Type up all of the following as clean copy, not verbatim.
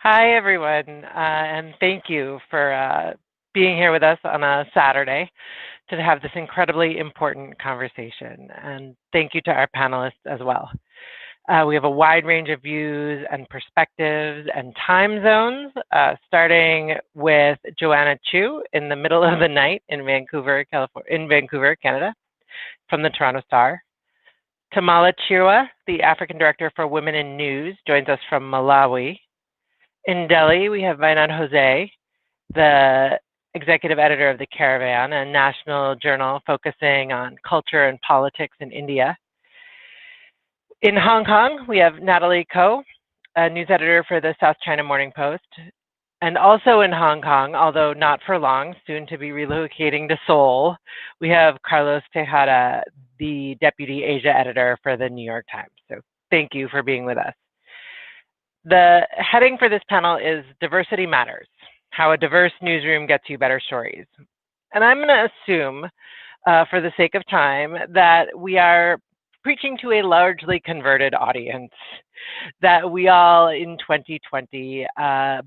Hi, everyone, and thank you for being here with us on a Saturday to have this incredibly important conversation. And thank you to our panelists as well. We have a wide range of views and perspectives and time zones, starting with Joanna Chu in the middle of the night in Vancouver, Canada, from the Toronto Star. Tamala Chirwa, the African Director for Women in News, joins us from Malawi. In Delhi, we have Vainand Jose, the executive editor of The Caravan, a national journal focusing on culture and politics in India. In Hong Kong, we have Natalie Ko, a news editor for the South China Morning Post. And also in Hong Kong, although not for long, soon to be relocating to Seoul, we have Carlos Tejada, the deputy Asia editor for the New York Times. So thank you for being with us. The heading for this panel is Diversity Matters, How a Diverse Newsroom Gets You Better Stories. And I'm going to assume, for the sake of time, that we are preaching to a largely converted audience, that we all in 2020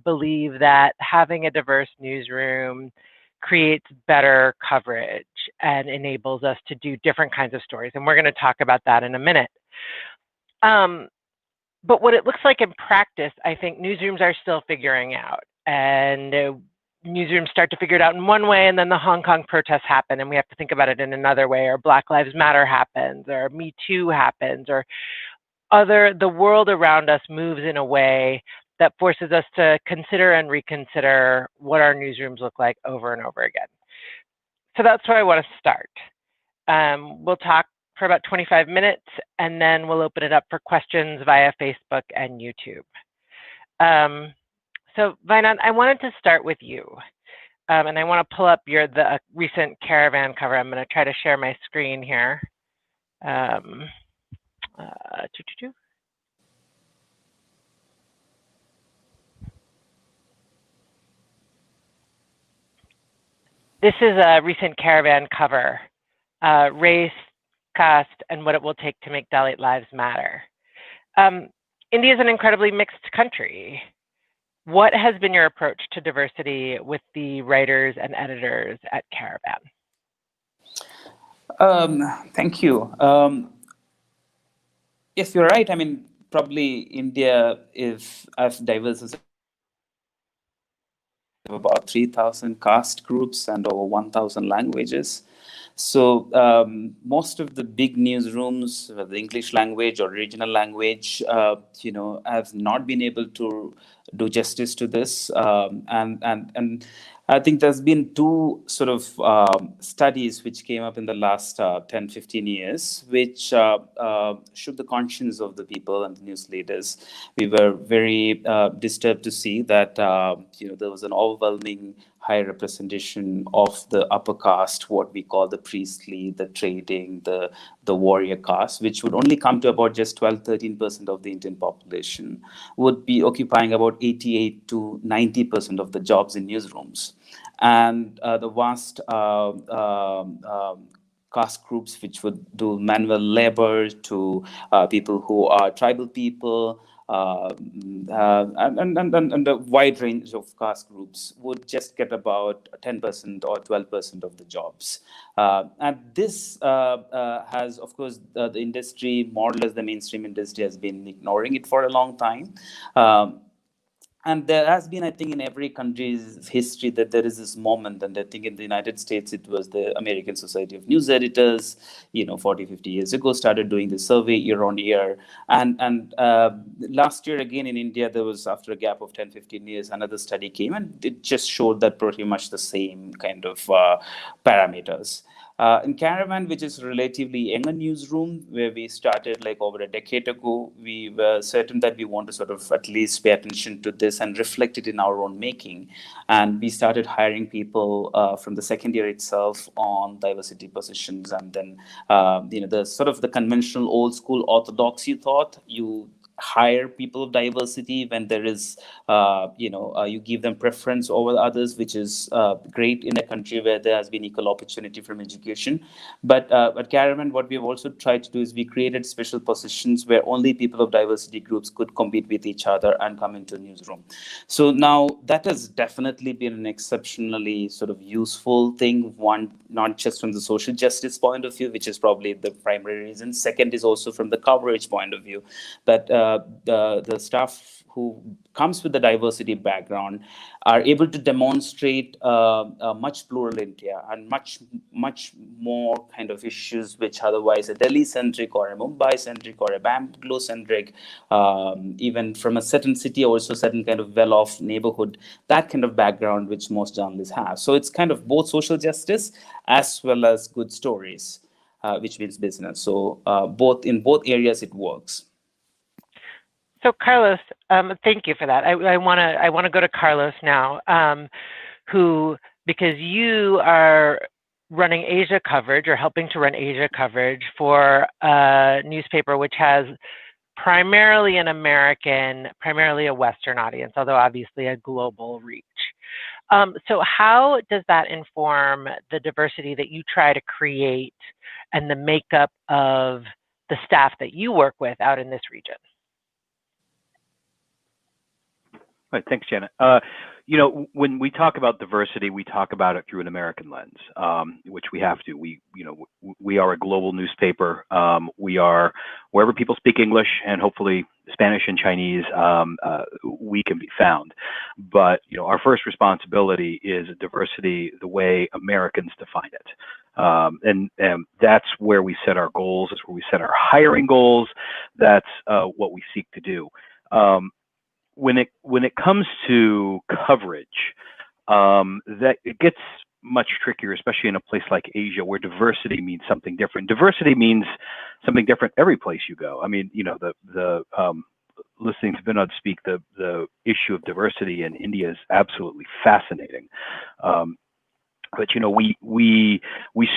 believe that having a diverse newsroom creates better coverage and enables us to do different kinds of stories. And we're going to talk about that in a minute. But what it looks like in practice, I think newsrooms are still figuring out. And newsrooms start to figure it out in one way, and then the Hong Kong protests happen, and we have to think about it in another way, or Black Lives Matter happens, or Me Too happens, or the world around us moves in a way that forces us to consider and reconsider what our newsrooms look like over and over again. So that's where I want to start. We'll talk for about 25 minutes, and then we'll open it up for questions via Facebook and YouTube. So Vainand, I wanted to start with you, and I want to pull up the recent Caravan cover. I'm going to try to share my screen here. This is a recent Caravan cover, race, caste, and what it will take to make Dalit lives matter. India is an incredibly mixed country. What has been your approach to diversity with the writers and editors at Caravan? Thank you. Yes, you're right. I mean, probably India is as diverse as about 3,000 caste groups and over 1,000 languages. So most of the big newsrooms, the English language or regional language, have not been able to do justice to this. And I think there's been two sort of studies which came up in the last 10, 15 years, which shook the conscience of the people and the news leaders. We were very disturbed to see that there was an overwhelming high representation of the upper caste, what we call the priestly, the trading, the warrior caste, which would only come to about just 12-13% of the Indian population, would be occupying about 88 to 90% of the jobs in newsrooms. And the vast caste groups which would do manual labor, to people who are tribal people, and a wide range of caste groups would just get about 10% or 12% of the jobs. And this has, of course, the industry, more or less the mainstream industry, has been ignoring it for a long time. And there has been, I think, in every country's history that there is this moment. And I think in the United States, it was the American Society of News Editors, 40, 50 years ago, started doing the survey year on year. And last year, again, in India, there was, after a gap of 10, 15 years, another study came, and it just showed that pretty much the same kind of parameters. In Caravan, which is a relatively younger newsroom, where we started like over a decade ago, we were certain that we want to sort of at least pay attention to this and reflect it in our own making. And we started hiring people from the second year itself on diversity positions. And then, the sort of the conventional old school orthodoxy thought, you hire people of diversity when there is, you give them preference over others, which is great in a country where there has been equal opportunity from education. But at Caravan, what we've also tried to do is we created special positions where only people of diversity groups could compete with each other and come into Newsroom. So now that has definitely been an exceptionally sort of useful thing. One, not just from the social justice point of view, which is probably the primary reason. Second is also from the coverage point of view, that the staff who comes with the diversity background are able to demonstrate a much plural India and much more kind of issues which otherwise a Delhi-centric or a Mumbai-centric or a Bangalore-centric, even from a certain city or also certain kind of well-off neighborhood, that kind of background which most journalists have. So it's kind of both social justice as well as good stories, which means business. So in both areas it works. So Carlos, thank you for that. I want to go to Carlos now, who, because you are running Asia coverage or helping to run Asia coverage for a newspaper which has primarily an American, primarily a Western audience, although obviously a global reach. So how does that inform the diversity that you try to create and the makeup of the staff that you work with out in this region? Right, thanks, Janet. When we talk about diversity, we talk about it through an American lens, which we have to. We are a global newspaper. We are wherever people speak English and hopefully Spanish and Chinese, we can be found. But our first responsibility is diversity the way Americans define it. And that's where we set our goals. That's where we set our hiring goals. That's what we seek to do. When it comes to coverage, that it gets much trickier, especially in a place like Asia, where diversity means something different. Diversity means something different every place you go. I mean, the listening to Vinod speak, the issue of diversity in India is absolutely fascinating. But we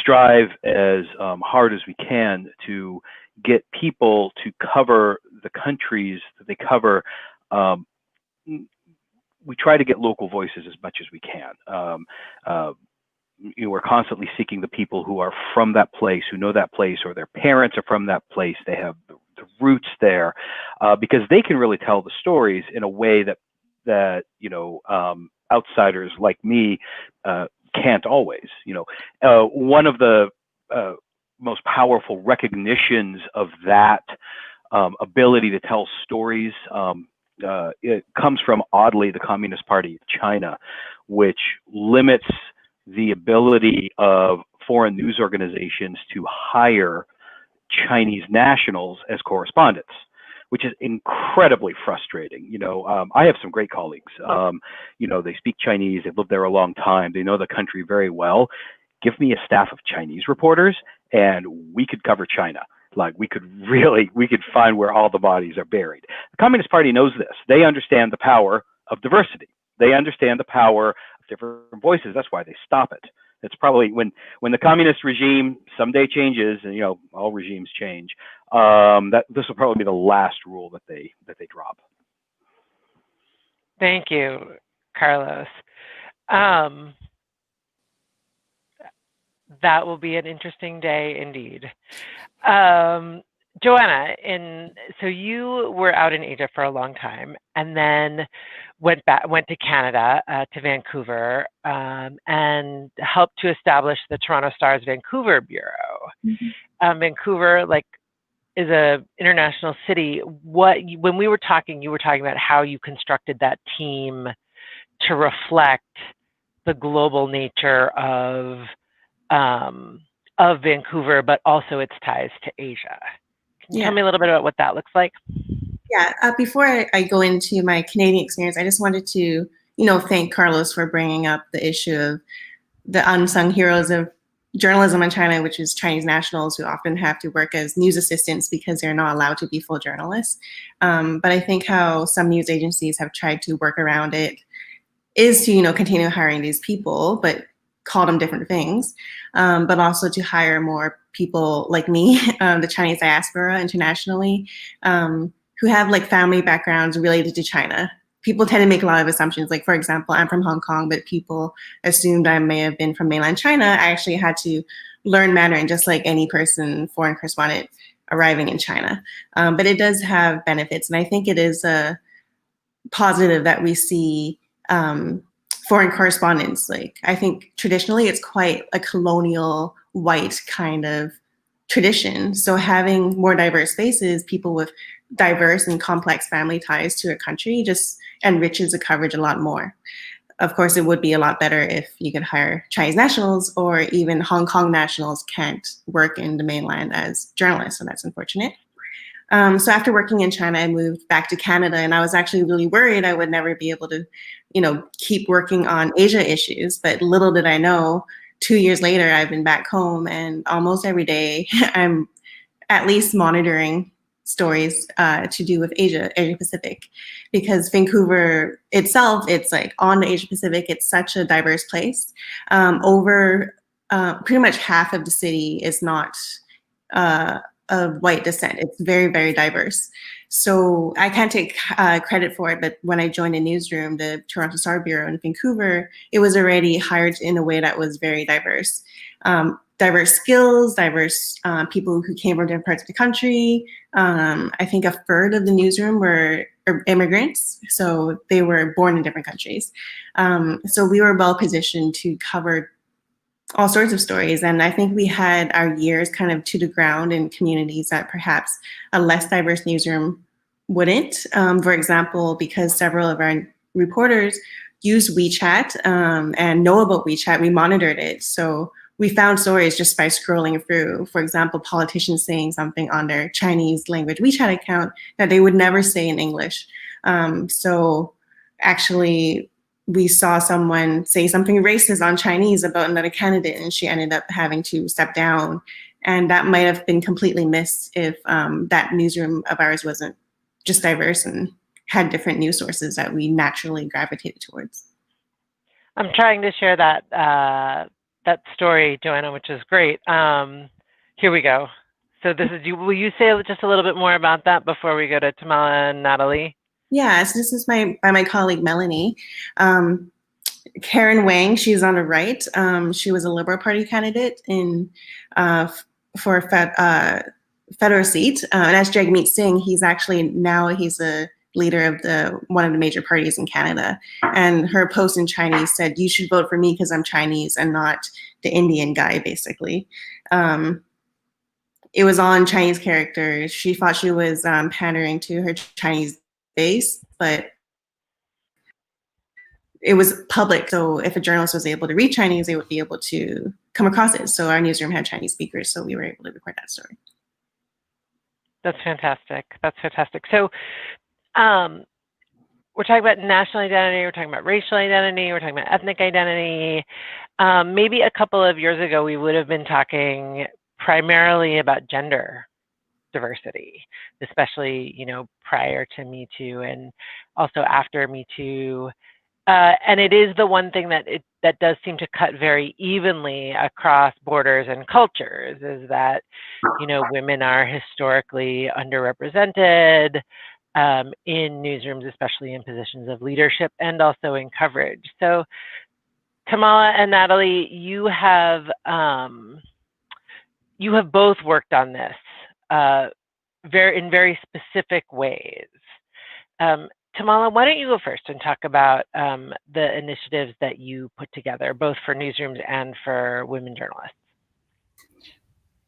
strive as hard as we can to get people to cover the countries that they cover. We try to get local voices as much as we can. We're constantly seeking the people who are from that place, who know that place, or their parents are from that place. They have the roots there, because they can really tell the stories in a way that outsiders like me can't always. One of the most powerful recognitions of that ability to tell stories. It comes from, oddly, the Communist Party of China, which limits the ability of foreign news organizations to hire Chinese nationals as correspondents, which is incredibly frustrating. I have some great colleagues. They speak Chinese, they've lived there a long time, they know the country very well. Give me a staff of Chinese reporters and we could cover China. Like we could find where all the bodies are buried. The Communist Party knows this. They understand the power of diversity. They understand the power of different voices. That's why they stop it. It's probably when the communist regime someday changes, and all regimes change. That this will probably be the last rule that they drop. Thank you, Carlos. That will be an interesting day indeed. Joanna, so you were out in Asia for a long time, and then went to Canada, to Vancouver, and helped to establish the Toronto Star's Vancouver bureau. Mm-hmm. Vancouver, is a international city. When we were talking, you were talking about how you constructed that team to reflect the global nature of Vancouver, but also its ties to Asia. Can you tell me a little bit about what that looks like? Yeah, before I go into my Canadian experience, I just wanted to, thank Carlos for bringing up the issue of the unsung heroes of journalism in China, which is Chinese nationals who often have to work as news assistants because they're not allowed to be full journalists. But I think how some news agencies have tried to work around it is to, continue hiring these people, but call them different things, but also to hire more people like me, the Chinese diaspora internationally, who have like family backgrounds related to China. People tend to make a lot of assumptions. Like, for example, I'm from Hong Kong, but people assumed I may have been from mainland China. I actually had to learn Mandarin just like any person, foreign correspondent arriving in China. But it does have benefits. And I think it is a positive that we see foreign correspondence. Like, I think traditionally it's quite a colonial white kind of tradition. So having more diverse faces, people with diverse and complex family ties to a country, just enriches the coverage a lot more. Of course, it would be a lot better if you could hire Chinese nationals, or even Hong Kong nationals can't work in the mainland as journalists, so that's unfortunate. So after working in China, I moved back to Canada, and I was actually really worried I would never be able to, keep working on Asia issues. But little did I know, 2 years later, I've been back home, and almost every day I'm at least monitoring stories to do with Asia Pacific, because Vancouver itself, it's like on the Asia Pacific, it's such a diverse place. Over pretty much half of the city is not of white descent. It's very, very diverse. So I can't take credit for it, but when I joined the Newsroom, the Toronto Star Bureau in Vancouver, it was already hired in a way that was very diverse. Diverse skills, diverse people who came from different parts of the country. I think a third of the Newsroom were immigrants, so they were born in different countries. So we were well positioned to cover all sorts of stories. And I think we had our ears kind of to the ground in communities that perhaps a less diverse newsroom wouldn't. For example, because several of our reporters use WeChat and know about WeChat, we monitored it. So we found stories just by scrolling through. For example, politicians saying something on their Chinese language WeChat account that they would never say in English. So actually, we saw someone say something racist on Chinese about another candidate, and she ended up having to step down. And that might have been completely missed if that newsroom of ours wasn't just diverse and had different news sources that we naturally gravitated towards. I'm trying to share that that story, Joanna, which is great. Here we go. So this is you. Will you say just a little bit more about that before we go to Tamala and Natalie? Yes, this is by my colleague, Melanie. Karen Wang, she's on the right. She was a Liberal Party candidate for a federal seat. And as Jagmeet Singh, he's a leader of one of the major parties in Canada. And her post in Chinese said, "You should vote for me because I'm Chinese and not the Indian guy," basically. It was on Chinese characters. She thought she was pandering to her Chinese base, but it was public. So if a journalist was able to read Chinese, they would be able to come across it. So our newsroom had Chinese speakers, so we were able to record that story. That's fantastic. That's fantastic. So we're talking about national identity, we're talking about racial identity, we're talking about ethnic identity. Maybe a couple of years ago, we would have been talking primarily about gender diversity, especially, prior to Me Too and also after Me Too. And it is the one thing that does seem to cut very evenly across borders and cultures, is that, women are historically underrepresented in newsrooms, especially in positions of leadership and also in coverage. So Tamala and Natalie, you have both worked on this in very specific ways. Tamala, why don't you go first and talk about the initiatives that you put together, both for newsrooms and for women journalists?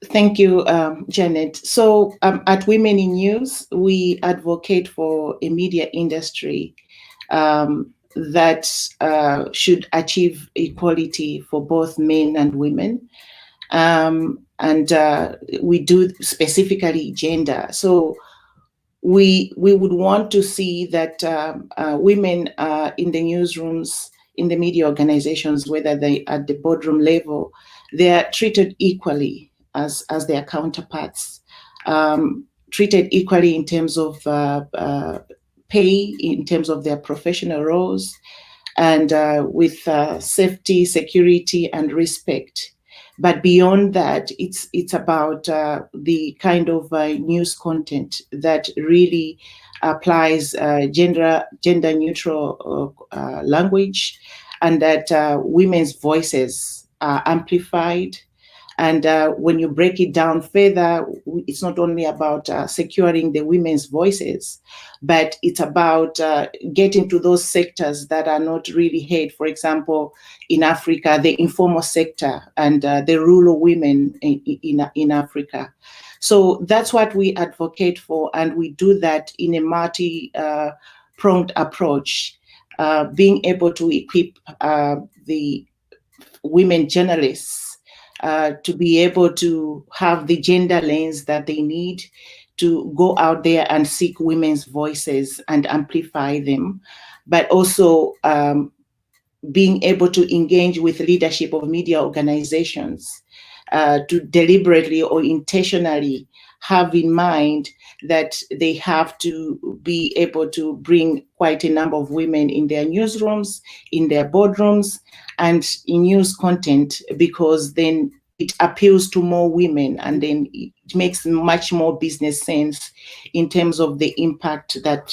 Thank you, Janet. So at Women in News, we advocate for a media industry that should achieve equality for both men and women. And we do specifically gender. So we would want to see that women in the newsrooms, in the media organizations, whether they at the boardroom level, they are treated equally as their counterparts, treated equally in terms of pay, in terms of their professional roles, and with safety, security, and respect. But beyond that, it's about the kind of news content that really applies gender neutral language, and that women's voices are amplified. And when you break it down further, it's not only about securing the women's voices, but it's about getting to those sectors that are not really heard. For example, in Africa, the informal sector and the rural women in Africa. So that's what we advocate for, and we do that in a multi-pronged approach, being able to equip the women journalists to be able to have the gender lens that they need to go out there and seek women's voices and amplify them, but also being able to engage with leadership of media organizations to deliberately or intentionally have in mind that they have to be able to bring quite a number of women in their newsrooms, in their boardrooms, and in news content, because then it appeals to more women, and then it makes much more business sense in terms of the impact that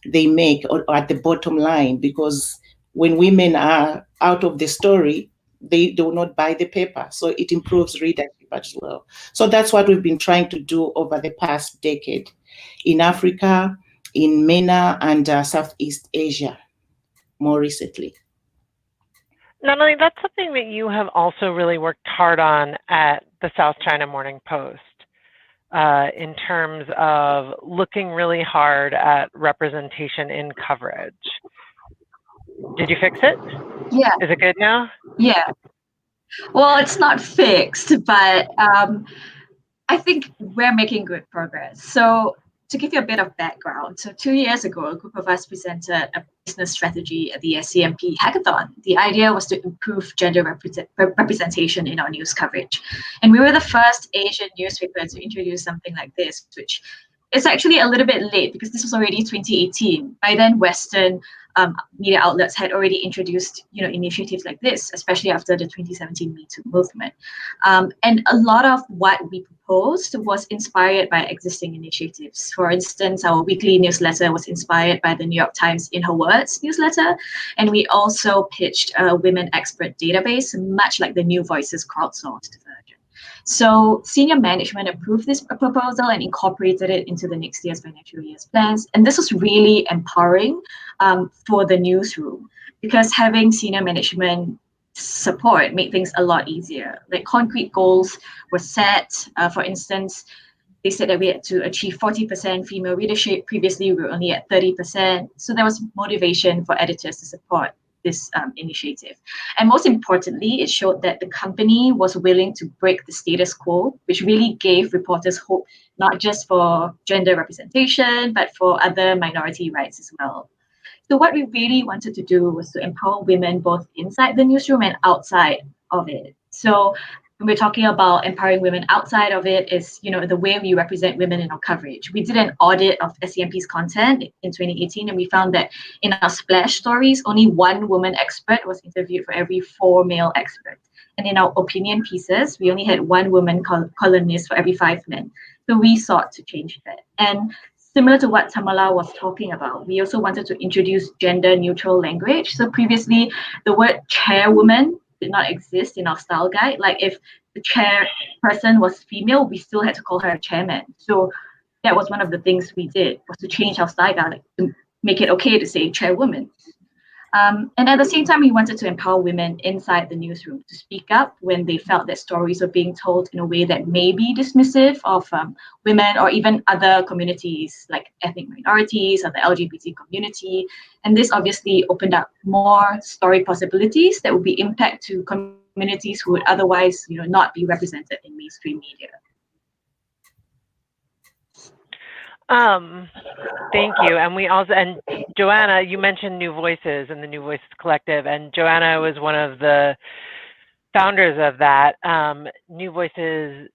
they make or at the bottom line. Because when women are out of the story, they do not buy the paper. So it improves readership as well. So that's what we've been trying to do over the past decade in Africa, in MENA, and Southeast Asia more recently. Natalie, that's something that you have also really worked hard on at the South China Morning Post, in terms of looking really hard at representation in coverage. Did you fix it? Yeah. Is it good now? Yeah. Well, it's not fixed, but I think we're making good progress. So to give you a bit of background, so 2 years ago, a group of us presented a business strategy at the SCMP hackathon. The idea was to improve gender representation in our news coverage. And we were the first Asian newspaper to introduce something like this, which is actually a little bit late because this was already 2018. By then, Western media outlets had already introduced, initiatives like this, especially after the 2017 Me Too movement. And a lot of what we proposed was inspired by existing initiatives. For instance, our weekly newsletter was inspired by the New York Times In Her Words newsletter. And we also pitched a women expert database, much like the New Voices crowdsourced version. So senior management approved this proposal and incorporated it into the next year's financial year's plans. And this was really empowering for the newsroom, because having senior management support made things a lot easier. Like concrete goals were set. For instance, they said that we had to achieve 40% female readership. Previously, we were only at 30%. So there was motivation for editors to support this initiative. And most importantly, it showed that the company was willing to break the status quo, which really gave reporters hope, not just for gender representation, but for other minority rights as well. So what we really wanted to do was to empower women both inside the newsroom and outside of it. So when we're talking about empowering women outside of it is, the way we represent women in our coverage. We did an audit of SCMP's content in 2018, and we found that in our splash stories, only one woman expert was interviewed for every 4 male experts. And in our opinion pieces, we only had one woman columnist for every 5 men. So we sought to change that. And similar to what Tamala was talking about, we also wanted to introduce gender neutral language. So previously, the word chairwoman did not exist in our style guide. Like if the chairperson was female, we still had to call her a chairman. So that was one of the things we did, was to change our style guide to make it okay to say chairwoman. And at the same time, we wanted to empower women inside the newsroom to speak up when they felt that stories were being told in a way that may be dismissive of women or even other communities like ethnic minorities or the LGBT community. And this obviously opened up more story possibilities that would be impact to communities who would otherwise, not be represented in mainstream media. Thank you. And Joanna, you mentioned New Voices and the New Voices Collective, and Joanna was one of the founders of that. New Voices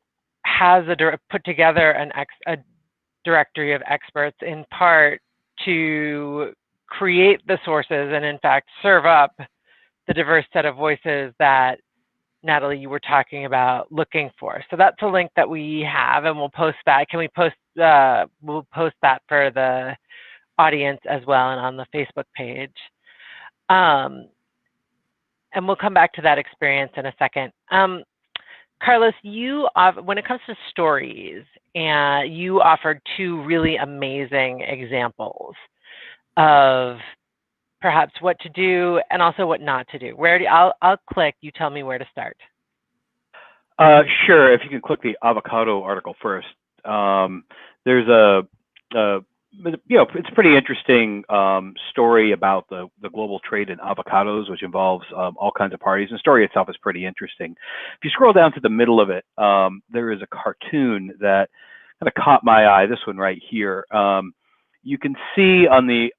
has put together a directory of experts in part to create the sources and in fact serve up the diverse set of voices that Natalie, you were talking about looking for. So that's a link that we have, and we'll post that. Can we post? We'll post that for the audience as well, and on the Facebook page. And we'll come back to that experience in a second. Carlos, when it comes to stories, and you offered two really amazing examples of perhaps what to do and also what not to do. I'll click, you tell me where to start. Sure, if you can click the avocado article first. There's it's a pretty interesting story about the global trade in avocados, which involves all kinds of parties. And the story itself is pretty interesting. If you scroll down to the middle of it, there is a cartoon that kind of caught my eye. This one right here. You can see on the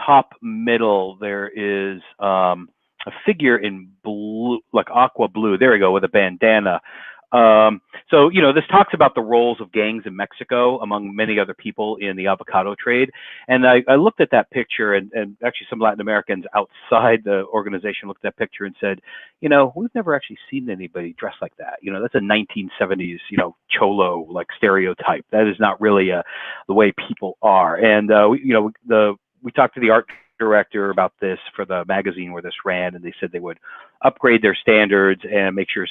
top middle there is a figure in blue, like aqua blue. There we go, with a bandana. So, this talks about the roles of gangs in Mexico among many other people in the avocado trade. And I looked at that picture, and actually some Latin Americans outside the organization looked at that picture and said, we've never actually seen anybody dressed like that. That's a 1970s, cholo like stereotype. That is not really the way people are. And, we talked to the art director about this for the magazine where this ran, and they said they would upgrade their standards and make sure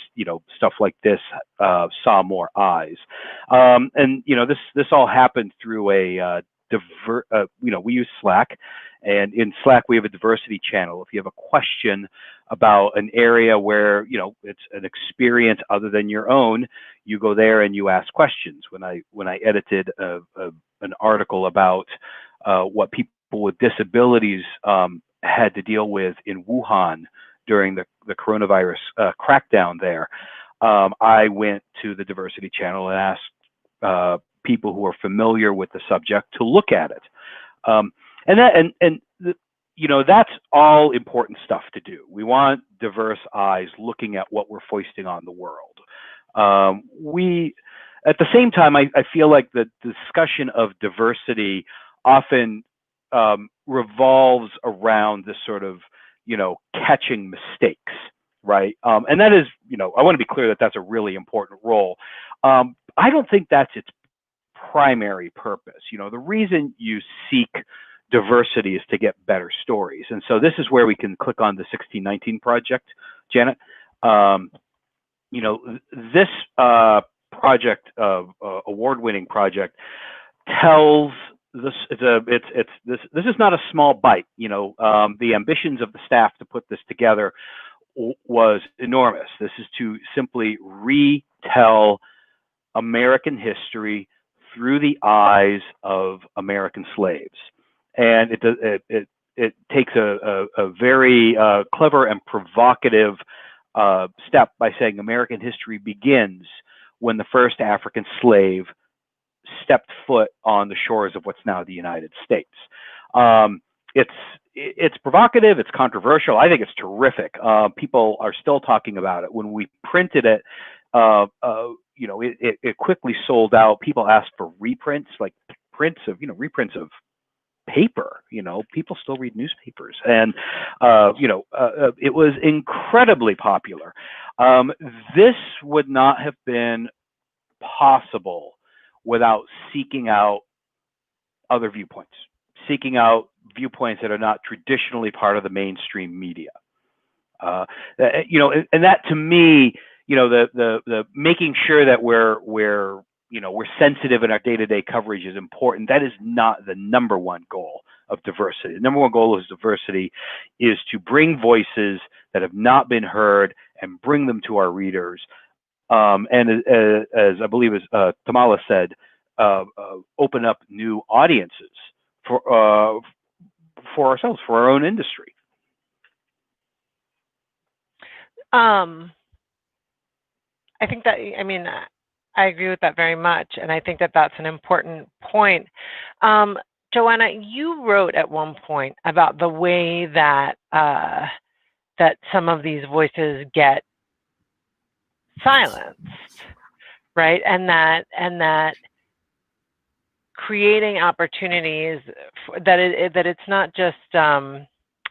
stuff like this saw more eyes. And this all happened through a we use Slack, and in Slack we have a diversity channel. If you have a question about an area where it's an experience other than your own, you go there and you ask questions. When I edited an article about what people with disabilities had to deal with in Wuhan during the coronavirus crackdown there, I went to the diversity channel and asked people who are familiar with the subject to look at it. That's all important stuff to do. We want diverse eyes looking at what we're foisting on the world. At the same time, I feel like the discussion of diversity often revolves around this sort of, catching mistakes, right? And that is, I want to be clear that that's a really important role. I don't think that's its primary purpose. The reason you seek diversity is to get better stories. And so this is where we can click on the 1619 project, Janet. This project, award-winning project, tells this is not a small bite. The ambitions of the staff to put this together was enormous. This is to simply retell American history through the eyes of American slaves, and it takes a very clever and provocative step by saying American history begins when the first African slave stepped foot on the shores of what's now the United States. It's provocative, it's controversial. I think it's terrific. People are still talking about it. When we printed it, it quickly sold out. People asked for reprints, like reprints of paper. People still read newspapers, and it was incredibly popular. This would not have been possible without seeking out other viewpoints, seeking out viewpoints that are not traditionally part of the mainstream media. And that to me, the making sure that we're sensitive in our day-to-day coverage is important. That is not the number one goal of diversity. The number one goal of diversity is to bring voices that have not been heard and bring them to our readers. And as I believe as Tamala said, open up new audiences for ourselves, for our own industry. I think that, I agree with that very much, and I think that that's an important point. Joanna, you wrote at one point about the way that that some of these voices get silenced, right? And that creating opportunities that it's not just a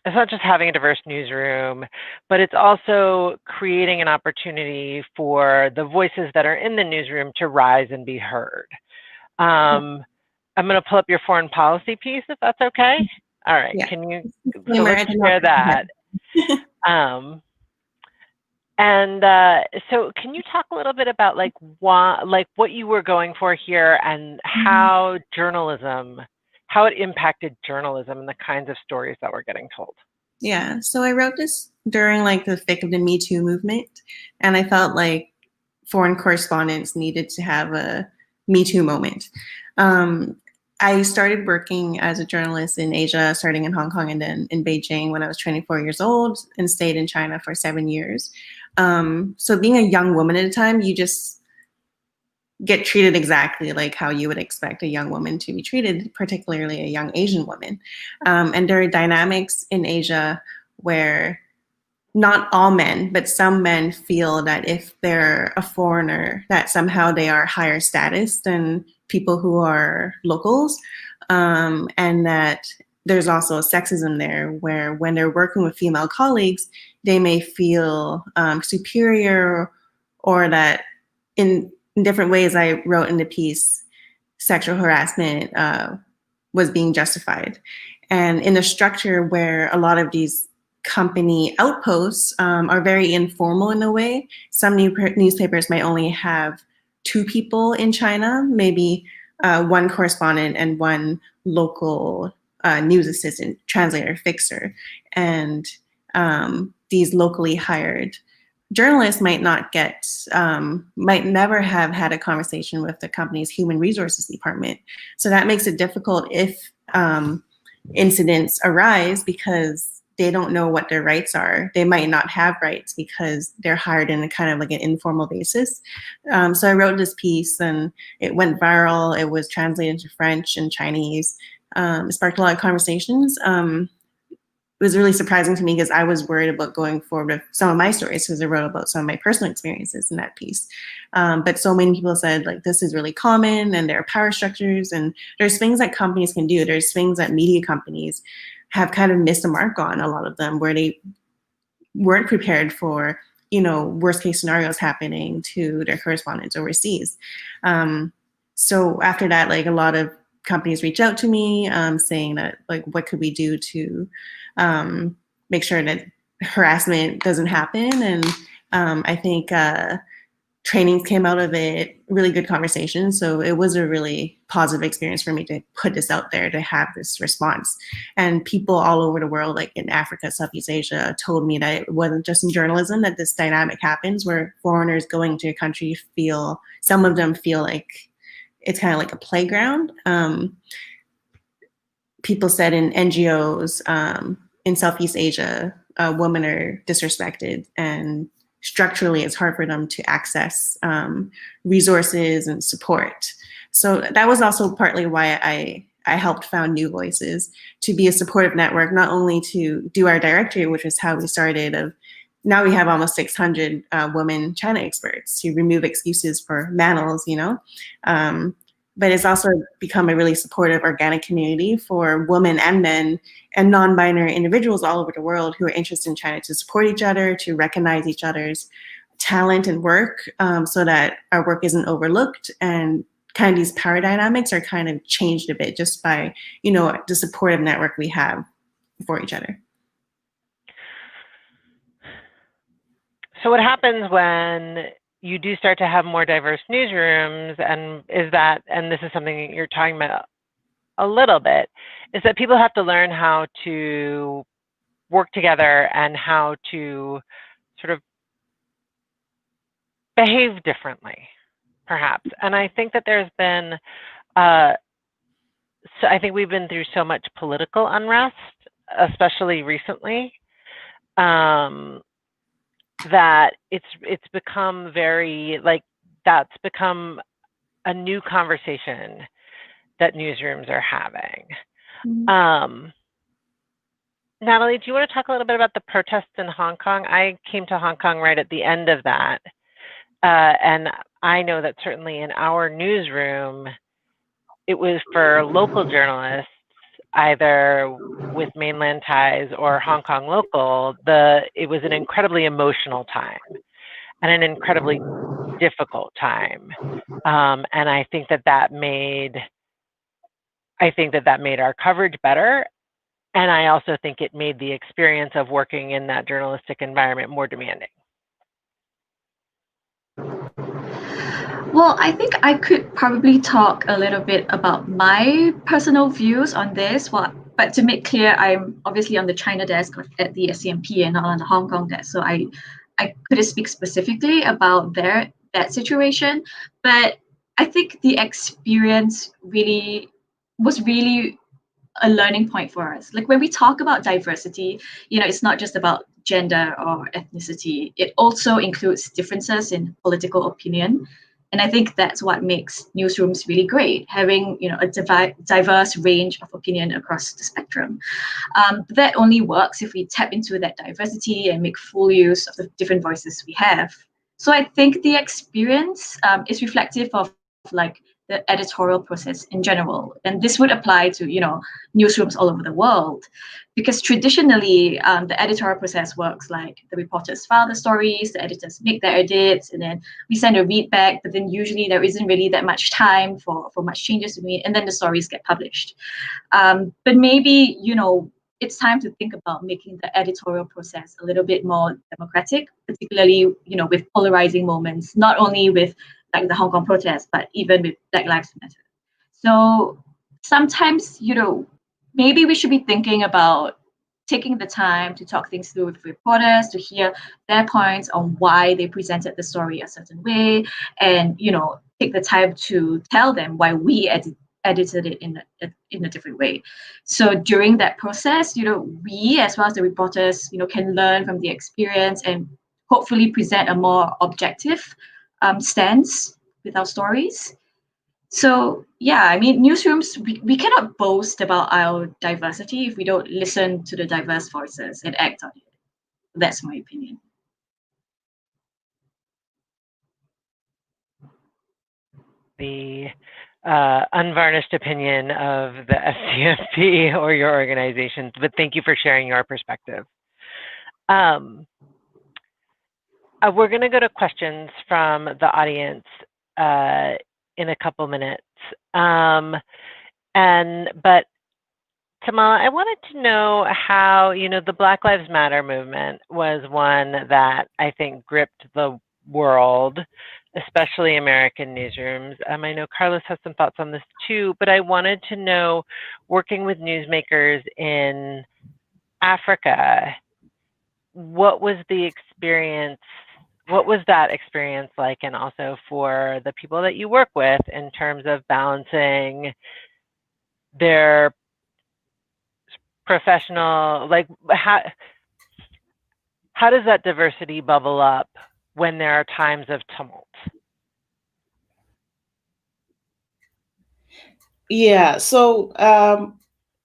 it's not just having a diverse newsroom, but it's also creating an opportunity for the voices that are in the newsroom to rise and be heard. I'm going to pull up your foreign policy piece, if that's okay. All right, Yeah. can you, so let's share that. So can you talk a little bit about like what you were going for here and how journalism, how it impacted journalism and the kinds of stories that we're getting told? Yeah, so I wrote this during like the thick of the Me Too movement, and I felt like foreign correspondents needed to have a Me Too moment. I started working as a journalist in Asia, starting in Hong Kong and then in Beijing when I was 24 years old, and stayed in China for 7 years. So being a young woman at a time, you just get treated exactly like how you would expect a young woman to be treated, particularly a young Asian woman. And there are dynamics in Asia where not all men, but some men feel that if they're a foreigner, that somehow they are higher status than people who are locals. And that there's also sexism there where when they're working with female colleagues, they may feel superior, or that in different ways I wrote in the piece, sexual harassment was being justified. And in a structure where a lot of these company outposts are very informal in a way, some newspapers might only have 2 people in China, maybe 1 correspondent and 1 local news assistant, translator, fixer. And these locally hired journalists might not get, might never have had a conversation with the company's human resources department. So that makes it difficult if incidents arise because they don't know what their rights are. They might not have rights because they're hired in a kind of like an informal basis. So I wrote this piece and it went viral. It was translated into French and Chinese. It sparked a lot of conversations. It was really surprising to me because I was worried about going forward with some of my stories because I wrote about some of my personal experiences in that piece. But so many people said like, this is really common and there are power structures and there's things that companies can do. There's things that media companies have kind of missed the mark on, a lot of them, where they weren't prepared for, you know, worst case scenarios happening to their correspondents overseas. So after that, like a lot of companies reach out to me saying that like, what could we do to make sure that harassment doesn't happen? And I think trainings came out of it, really good conversations. So it was a really positive experience for me to put this out there, to have this response. And people all over the world, like in Africa, Southeast Asia, told me that it wasn't just in journalism that this dynamic happens where foreigners going to a country feel, some of them feel like it's kind of like a playground. People said in NGOs in Southeast Asia, women are disrespected and structurally it's hard for them to access resources and support. So that was also partly why I helped found New Voices, to be a supportive network, not only to do our directory, which is how we started, of now we have almost 600 women China experts to remove excuses for manels, you know. But it's also become a really supportive organic community for women and men and non-binary individuals all over the world who are interested in China to support each other, to recognize each other's talent and work so that our work isn't overlooked. And kind of these power dynamics are kind of changed a bit just by, you know, the supportive network we have for each other. So what happens when you do start to have more diverse newsrooms, and is that, and this is something you're talking about a little bit, is that people have to learn how to work together and how to sort of behave differently, perhaps. And I think that there's been, so I think we've been through so much political unrest, especially recently, that it's become very, like, that's become a new conversation that newsrooms are having. Mm-hmm. Natalie, do you want to talk a little bit about the protests in Hong Kong? I came to Hong Kong right at the end of that. And I know that certainly in our newsroom, it was for local journalists either with mainland ties or Hong Kong local, it was an incredibly emotional time and an incredibly difficult time. And I think that made our coverage better. And I also think it made the experience of working in that journalistic environment more demanding. Well, I think I could probably talk a little bit about my personal views on this. But to make clear, I'm obviously on the China desk at the SCMP and not on the Hong Kong desk. So I couldn't speak specifically about that situation. But I think the experience was really a learning point for us. Like when we talk about diversity, it's not just about gender or ethnicity. It also includes differences in political opinion. And I think that's what makes newsrooms really great, having a diverse range of opinion across the spectrum. That only works if we tap into that diversity and make full use of the different voices we have. So I think the experience is reflective of like the editorial process in general. And this would apply to, newsrooms all over the world. Because traditionally, the editorial process works like the reporters file the stories, the editors make their edits, and then we send a read back, but then usually there isn't really that much time for much changes to be made, and then the stories get published. But maybe, it's time to think about making the editorial process a little bit more democratic, particularly, with polarizing moments, not only with like the Hong Kong protest, but even with Black Lives Matter. So sometimes, maybe we should be thinking about taking the time to talk things through with reporters, to hear their points on why they presented the story a certain way, and, take the time to tell them why we edited it in a different way. So during that process, we, as well as the reporters, can learn from the experience and hopefully present a more objective stance with our stories. So yeah, I mean, newsrooms, we cannot boast about our diversity if we don't listen to the diverse voices and act on it. That's my opinion. The unvarnished opinion of the SCMP or your organization, but thank you for sharing your perspective. We're going to go to questions from the audience in a couple minutes. But Tamala, I wanted to know how, the Black Lives Matter movement was one that I think gripped the world, especially American newsrooms. I know Carlos has some thoughts on this too, but I wanted to know, working with newsmakers in Africa, what was the experience? What was that experience like? And also for the people that you work with in terms of balancing their professional, like how does that diversity bubble up when there are times of tumult? Yeah, so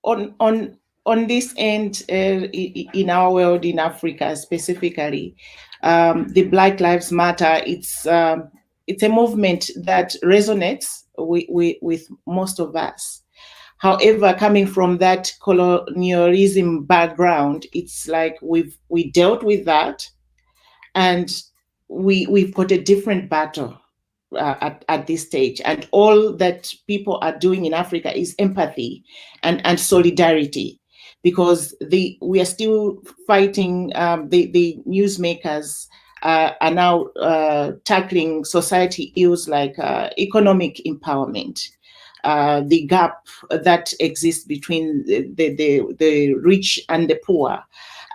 on this end, in our world, in Africa specifically, the Black Lives Matter, it's a movement that resonates with most of us. However, coming from that colonialism background, it's like we dealt with that, and we've got a different battle at this stage. And all that people are doing in Africa is empathy and solidarity, because we are still fighting. The newsmakers are now tackling society ills like economic empowerment. The gap that exists between the rich and the poor.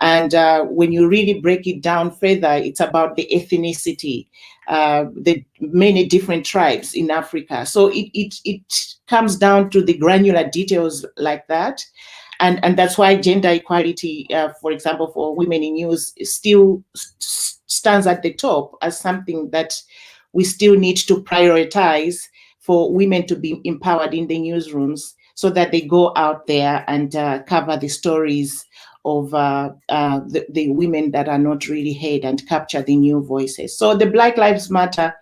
And when you really break it down further, it's about the ethnicity, the many different tribes in Africa. So it comes down to the granular details like that. And that's why gender equality, for example, for women in news, still stands at the top as something that we still need to prioritize for women to be empowered in the newsrooms, so that they go out there and cover the stories of the women that are not really heard and capture the new voices. So the Black Lives Matter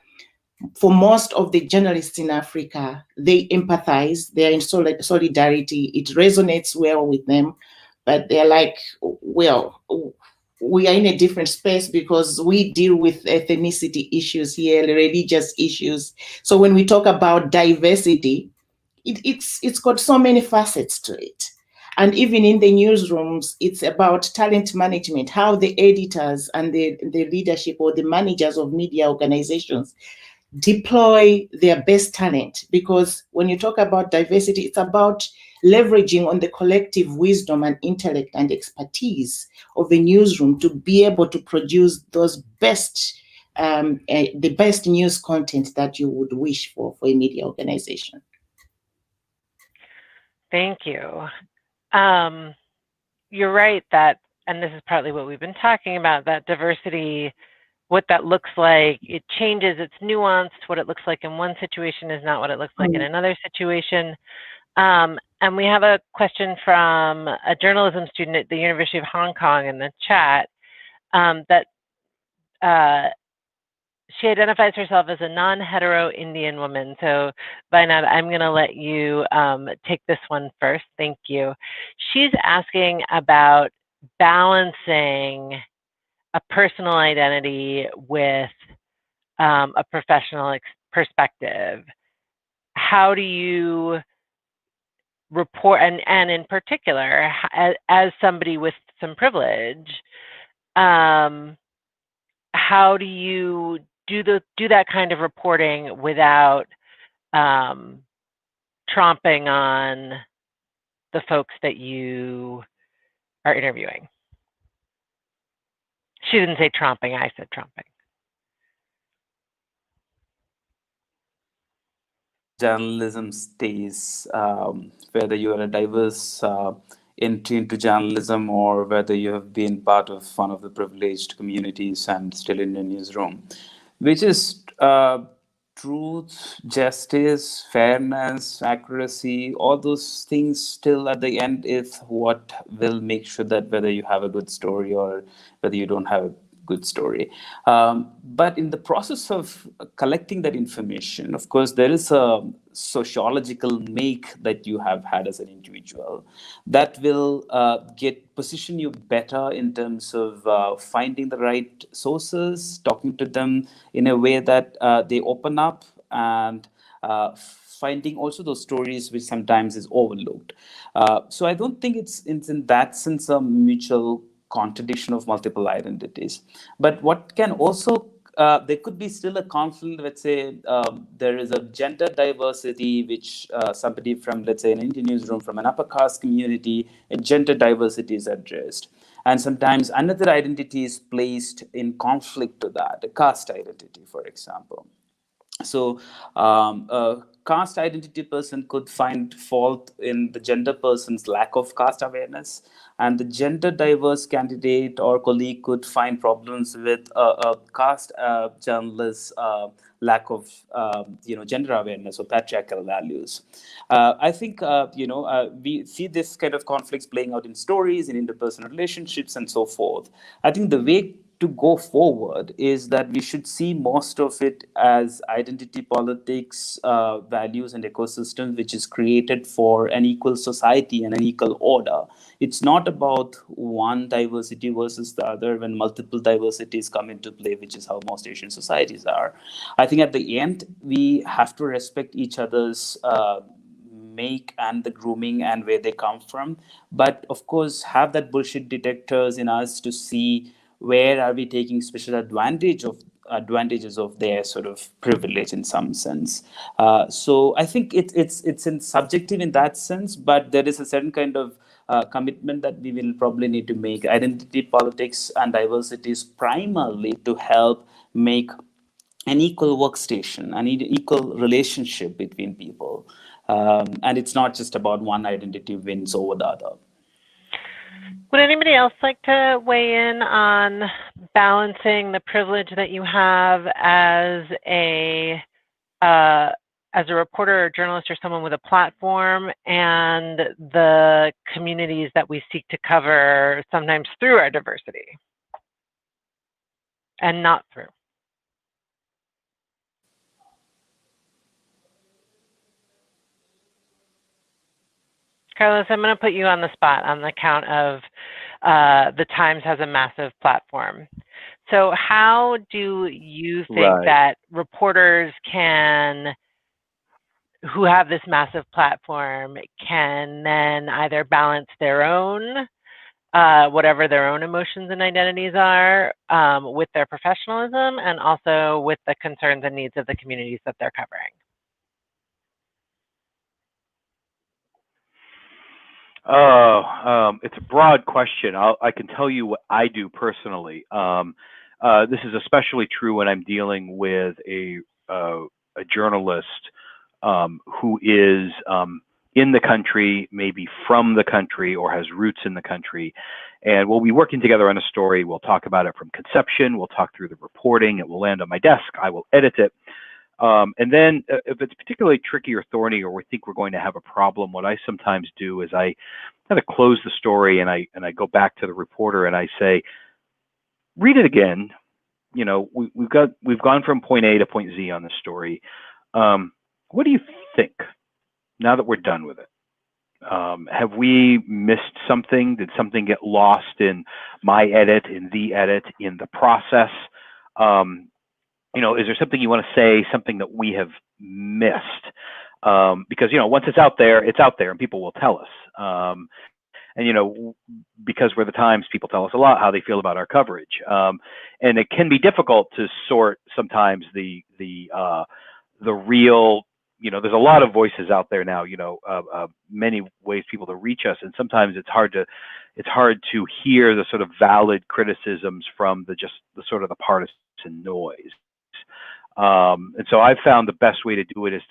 for most of the journalists in Africa, they empathize, they're in solidarity, it resonates well with them, but they're like, well, we are in a different space because we deal with ethnicity issues here, religious issues. So when we talk about diversity, it's got so many facets to it. And even in the newsrooms, it's about talent management, how the editors and the leadership or the managers of media organizations deploy their best talent. Because when you talk about diversity, it's about leveraging on the collective wisdom and intellect and expertise of a newsroom to be able to produce those best, the best news content that you would wish for a media organization. Thank you. You're right that, and this is partly what we've been talking about, that diversity, what that looks like, it changes, it's nuanced. What it looks like in one situation is not what it looks like in another situation. And we have a question from a journalism student at the University of Hong Kong in the chat that she identifies herself as a non-hetero Indian woman. So, Vainad, I'm going to let you take this one first. Thank you. She's asking about balancing a personal identity with a professional perspective. How do you report, and in particular, as somebody with some privilege, how do you do that kind of reporting without tromping on the folks that you are interviewing? She didn't say tromping, I said tromping. Journalism stays, whether you are a diverse entry into journalism or whether you have been part of one of the privileged communities and still in the newsroom, which is truth, justice, fairness, accuracy, all those things still at the end is what will make sure that whether you have a good story or whether you don't have a good story. But in the process of collecting that information, of course, there is a sociological make that you have had as an individual that will position you better in terms of finding the right sources, talking to them in a way that they open up, and finding also those stories which sometimes is overlooked. So I don't think it's in that sense a mutual contradiction of multiple identities. But what can also, there could be still a conflict. Let's say there is a gender diversity, which somebody from, let's say, an Indian newsroom from an upper caste community, a gender diversity is addressed. And sometimes another identity is placed in conflict to that, a caste identity, for example. So a caste identity person could find fault in the gender person's lack of caste awareness, and the gender diverse candidate or colleague could find problems with a caste journalist's lack of gender awareness or patriarchal values. I think we see this kind of conflicts playing out in stories, in interpersonal relationships, and so forth. I think the way to go forward is that we should see most of it as identity politics, values and ecosystems, which is created for an equal society and an equal order. It's not about one diversity versus the other when multiple diversities come into play, which is how most Asian societies are. I think at the end, we have to respect each other's make and the grooming and where they come from. But of course, have that bullshit detectors in us to see where are we taking special advantages of their sort of privilege in some sense. So I think it's in subjective in that sense, but there is a certain kind of commitment that we will probably need to make. Identity politics and diversity is primarily to help make an equal workstation, an equal relationship between people. And it's not just about one identity wins over the other. Would anybody else like to weigh in on balancing the privilege that you have as a reporter or journalist or someone with a platform and the communities that we seek to cover sometimes through our diversity and not through? Carlos, I'm going to put you on the spot on the count of the Times has a massive platform. So how do you think that reporters who have this massive platform can then either balance their own, whatever their own emotions and identities are, with their professionalism and also with the concerns and needs of the communities that they're covering? It's a broad question. I can tell you what I do personally. This is especially true when I'm dealing with a journalist who is in the country, maybe from the country, or has roots in the country. And we'll be working together on a story. We'll talk about it from conception. We'll talk through the reporting. It will land on my desk. I will edit it. And then if it's particularly tricky or thorny, or we think we're going to have a problem, what I sometimes do is I kind of close the story and I go back to the reporter and I say, read it again. You know, we've gone from point A to point Z on this story. What do you think now that we're done with it? Have we missed something? Did something get lost in my edit, in the edit, in the process? You know, is there something you want to say, something that we have missed? Because, you know, once it's out there, and people will tell us. And, you know, because we're the Times, people tell us a lot how they feel about our coverage. And it can be difficult to sort sometimes the real, you know, there's a lot of voices out there now, you know, many ways people to reach us. And sometimes it's hard to hear the sort of valid criticisms from the sort of the partisan noise. And so I've found the best way to do it is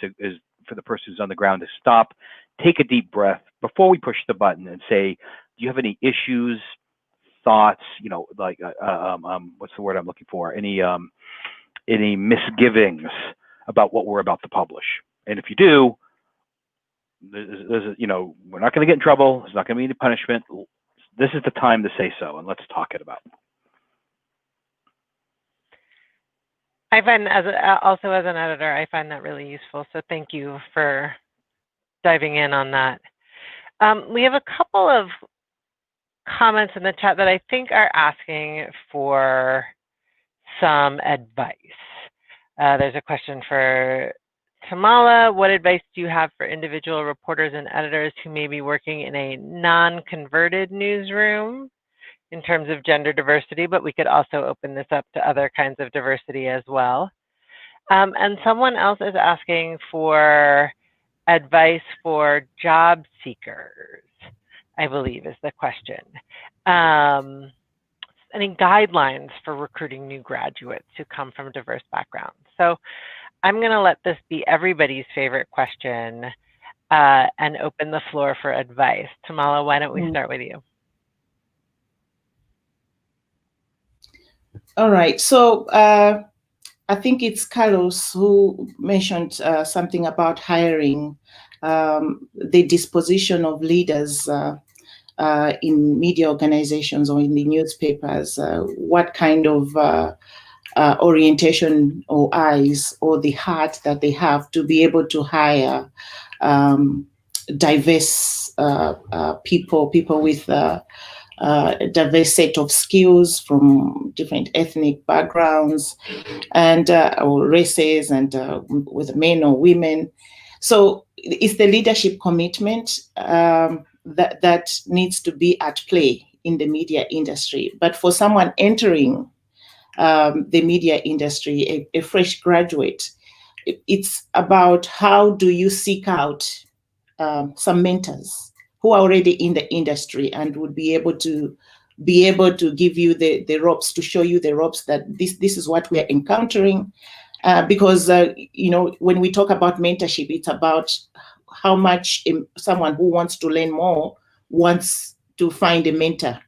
for the person who's on the ground to stop, take a deep breath before we push the button and say, do you have any issues, thoughts, you know, like, what's the word I'm looking for? Any misgivings about what we're about to publish? And if you do, you know, we're not going to get in trouble. There's not going to be any punishment. This is the time to say so, and let's talk it about. I find also as an editor, I find that really useful. So thank you for diving in on that. We have a couple of comments in the chat that I think are asking for some advice. There's a question for Tamala. What advice do you have for individual reporters and editors who may be working in a non-converted newsroom in terms of gender diversity, but we could also open this up to other kinds of diversity as well. And someone else is asking for advice for job seekers, I believe is the question. Any guidelines for recruiting new graduates who come from diverse backgrounds? So I'm going to let this be everybody's favorite question and open the floor for advice. Tamala, why don't we start with you? All right. So I think it's Carlos who mentioned something about hiring, the disposition of leaders in media organizations or in the newspapers. What kind of orientation or eyes or the heart that they have to be able to hire diverse people with a diverse set of skills from different ethnic backgrounds and or races, and with men or women. So it's the leadership commitment that needs to be at play in the media industry. But for someone entering the media industry, a fresh graduate, it's about how do you seek out some mentors who are already in the industry and would be able to give you the ropes, to show you the ropes that this is what we are encountering. Because you know, when we talk about mentorship, it's about how much someone who wants to learn more wants to find a mentor.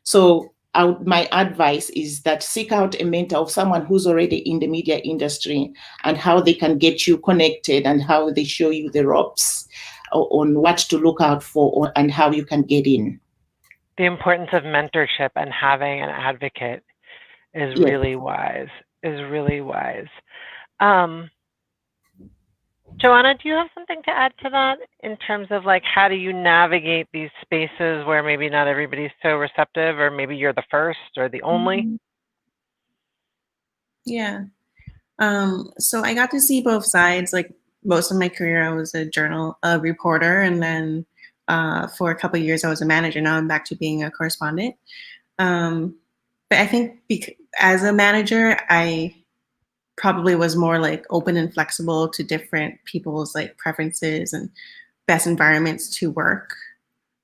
So my advice is that seek out a mentor of someone who's already in the media industry and how they can get you connected and how they show you the ropes on what to look out for and how you can get in. The importance of mentorship and having an advocate is really wise, Joanna, do you have something to add to that in terms of like how do you navigate these spaces where maybe not everybody's so receptive, or maybe you're the first or the only? Yeah. So I got to see both sides. Like most of my career, I was a reporter, and then for a couple of years I was a manager. Now I'm back to being a correspondent. But I think as a manager, I probably was more like open and flexible to different people's like preferences and best environments to work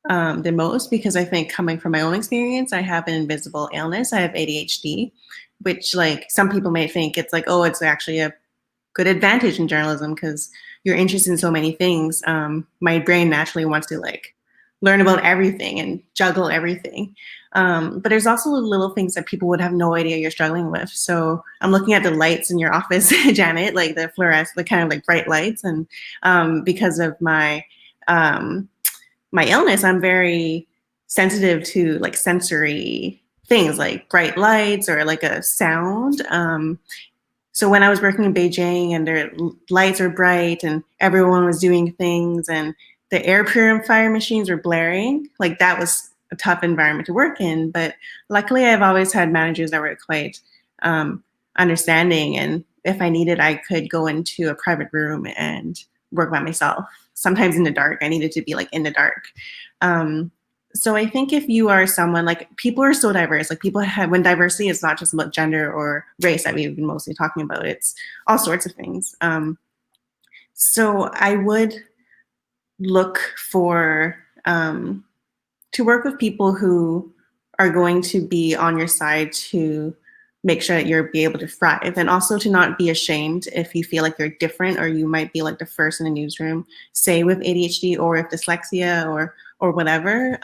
than most, because I think coming from my own experience, I have an invisible illness. I have ADHD, which like some people may think it's like, oh, it's actually a good advantage in journalism because you're interested in so many things. My brain naturally wants to like learn about everything and juggle everything. But there's also little things that people would have no idea you're struggling with. So I'm looking at the lights in your office, Janet, like the fluorescent, the kind of like bright lights. And because of my illness, I'm very sensitive to like sensory things like bright lights or like a sound. So when I was working in Beijing and their lights were bright and everyone was doing things and the air purifier machines were blaring, like that was a tough environment to work in. But luckily I've always had managers that were quite understanding. And if I needed, I could go into a private room and work by myself. Sometimes in the dark, I needed to be like in the dark. So I think if you are someone, like people are so diverse, like people have, when diversity is not just about gender or race that we've been mostly talking about, it's all sorts of things. So I would look for, to work with people who are going to be on your side to make sure that you'll be able to thrive, and also to not be ashamed if you feel like you're different or you might be like the first in the newsroom, say with ADHD or with dyslexia or whatever,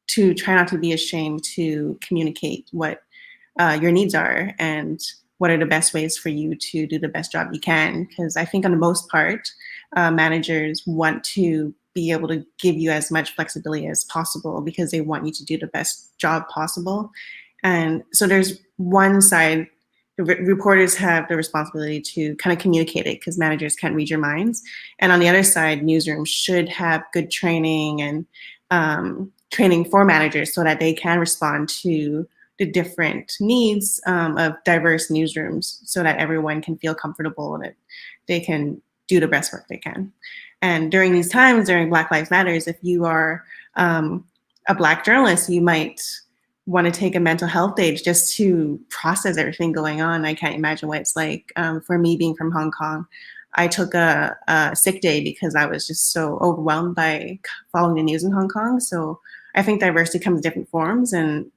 to try not to be ashamed to communicate what your needs are and what are the best ways for you to do the best job you can. Because I think on the most part, managers want to be able to give you as much flexibility as possible because they want you to do the best job possible. And so there's one side, the reporters have the responsibility to kind of communicate it because managers can't read your minds. And on the other side, newsrooms should have good training and training for managers so that they can respond to the different needs of diverse newsrooms so that everyone can feel comfortable that they can do the best work they can. And during these times, during Black Lives Matters, if you are a Black journalist, you might want to take a mental health day just to process everything going on. I can't imagine what it's like. For me, being from Hong Kong, I took a sick day because I was just so overwhelmed by following the news in Hong Kong. So I think diversity comes in different forms, and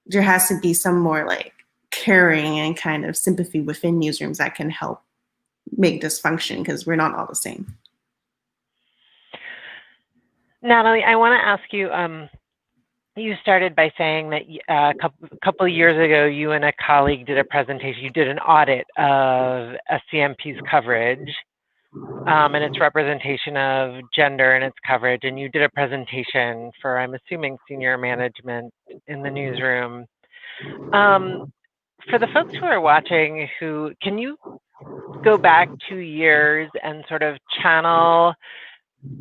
there has to be some more like caring and kind of sympathy within newsrooms that can help make this function, because we're not all the same. Natalie, I want to ask you, you started by saying that a couple of years ago, you and a colleague did a presentation. You did an audit of SCMP's coverage and its representation of gender in its coverage. And you did a presentation for, I'm assuming, senior management in the newsroom. For the folks who are watching, can you go back 2 years and sort of channel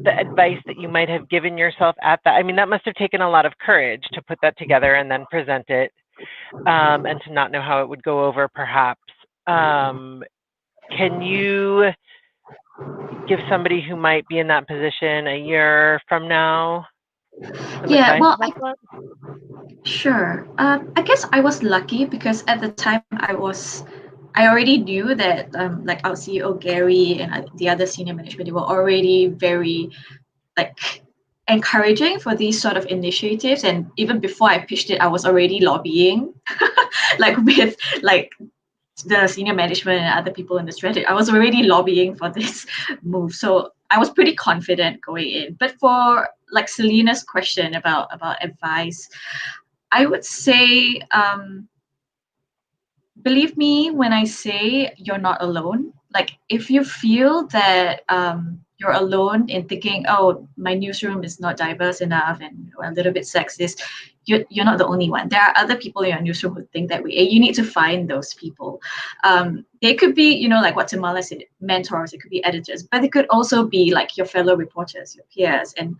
the advice that you might have given yourself at that? I mean, that must have taken a lot of courage to put that together and then present it, and to not know how it would go over, perhaps. Can you give somebody who might be in that position a year from now some Yeah, advice well, about that? sure. I guess I was lucky because at the time I already knew that like our CEO Gary and the other senior management, they were already very like encouraging for these sort of initiatives. And even before I pitched it, I was already lobbying like with like the senior management and other people in the strategy. I was already lobbying for this move. So I was pretty confident going in. But for like Selena's question about advice, I would say believe me when I say you're not alone. Like if you feel that you're alone in thinking, oh, my newsroom is not diverse enough and a little bit sexist, you're not the only one. There are other people in your newsroom who think that way. And you need to find those people. They could be, like what Tamala said, mentors. It could be editors, but it could also be like your fellow reporters, your peers, and